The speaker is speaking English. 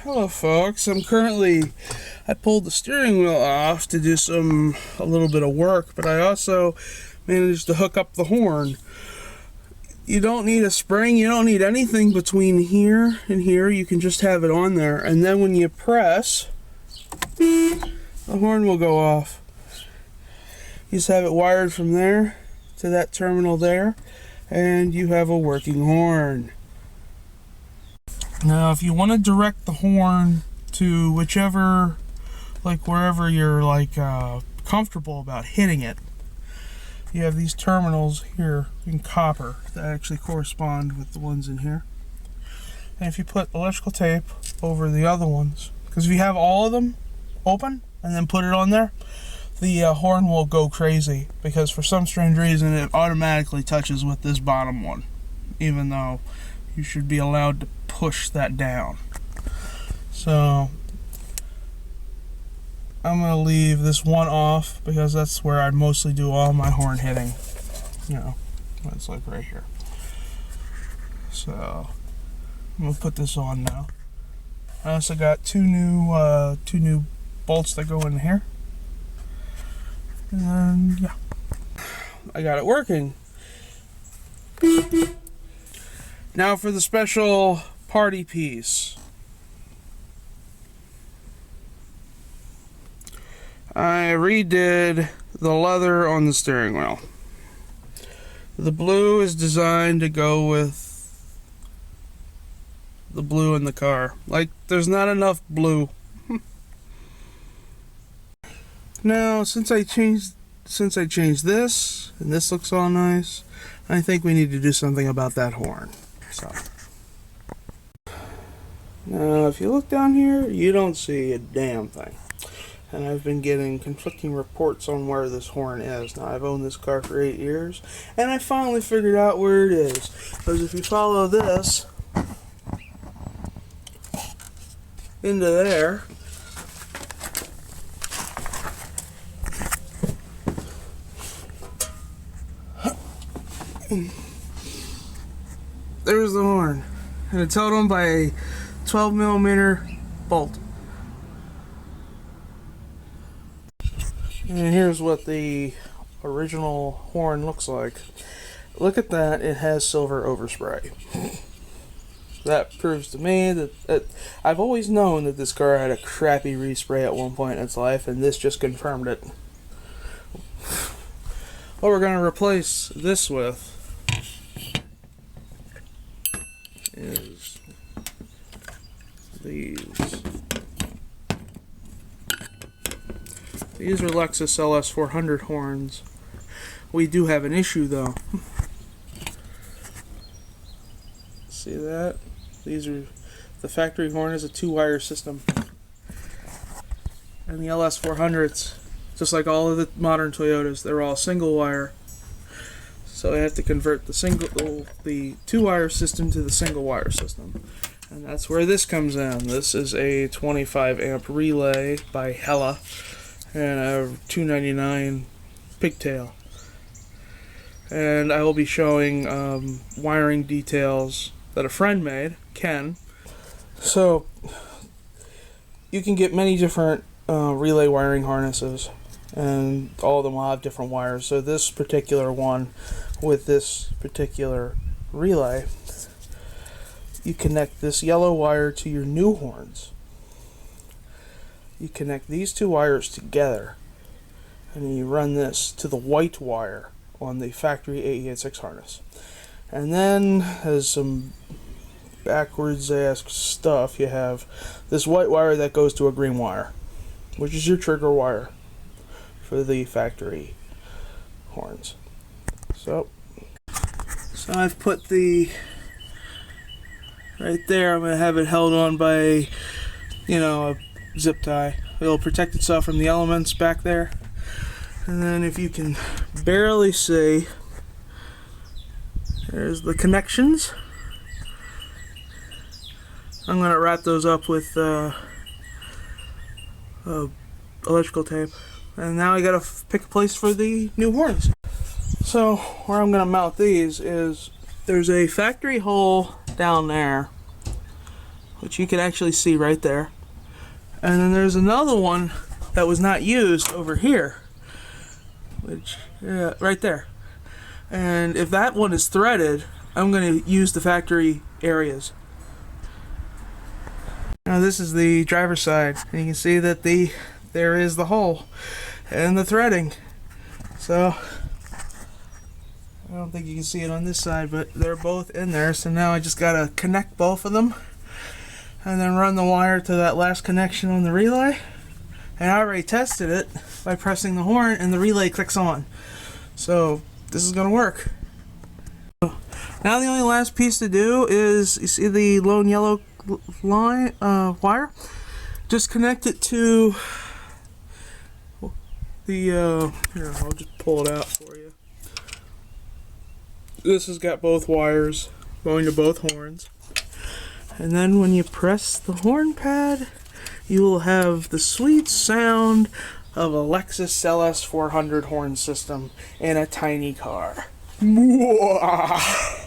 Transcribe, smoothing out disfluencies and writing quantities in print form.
Hello folks, I pulled the steering wheel off to do a little bit of work, but I also managed to hook up the horn. You don't need a spring, you don't need anything between here and here, you can just have it on there, and then when you press, the horn will go off. You just have it wired from there to that terminal there, and you have a working horn. Now, if you want to direct the horn to whichever, wherever you're comfortable about hitting it, you have these terminals here in copper that actually correspond with the ones in here. And if you put electrical tape over the other ones, because if you have all of them open and then put it on there, the horn will go crazy, because for some strange reason it automatically touches with this bottom one, even though you should be allowed to push that down. So I'm going to leave this one off because that's where I mostly do all my horn hitting. You know, it's like right here. So I'm going to put this on now. I also got two new bolts that go in here. And yeah, I got it working. Now for the special party piece. I redid the leather on the steering wheel. The blue is designed to go with the blue in the car. There's not enough blue. Now, since I changed this, and this looks all nice, I think we need to do something about that horn. So now, if you look down here, you don't see a damn thing. And I've been getting conflicting reports on where this horn is. Now, I've owned this car for 8 years, and I finally figured out where it is. Because if you follow this into there, there's the horn, and it's held on by a 12mm bolt. And here's what the original horn looks like. Look at that, it has silver overspray. That proves to me that I've always known that this car had a crappy respray at one point in its life, and this just confirmed it. What we're going to replace this with is these. These are Lexus LS400 horns. We do have an issue though. See that? The factory horn is a 2-wire system. And the LS400s, just like all of the modern Toyotas, they're all single wire. So I have to convert the 2-wire system to the single wire system. And that's where this comes in. This is a 25 amp relay by Hella and a $299 pigtail. And I will be showing wiring details that a friend made, Ken. So you can get many different relay wiring harnesses, and all of them will have different wires. So this particular one with this particular relay, you connect this yellow wire to your new horns. You connect these two wires together, and you run this to the white wire on the factory AE86 harness. And then, as some backwards ass stuff, you have this white wire that goes to a green wire, which is your trigger wire for the factory horns. So I've put right there, I'm going to have it held on by, a zip tie. It'll protect itself from the elements back there. And then if you can barely see, there's the connections. I'm going to wrap those up with electrical tape. And now I got to pick a place for the new horns. So where I'm going to mount these is, there's a factory hole down there which you can actually see right there. And then there's another one that was not used over here, which, yeah, right there. And if that one is threaded, I'm going to use the factory areas. Now this is the driver's side, and you can see that there is the hole and the threading. So I don't think you can see it on this side, but they're both in there. So now I just gotta connect both of them and then run the wire to that last connection on the relay. And I already tested it by pressing the horn and the relay clicks on. So this is gonna work. Now the only last piece to do is, you see the lone yellow line wire? Just connect it to the here, I'll just pull it out for you. This has got both wires going to both horns. And then when you press the horn pad, you will have the sweet sound of a Lexus LS400 horn system in a tiny car. Mwah!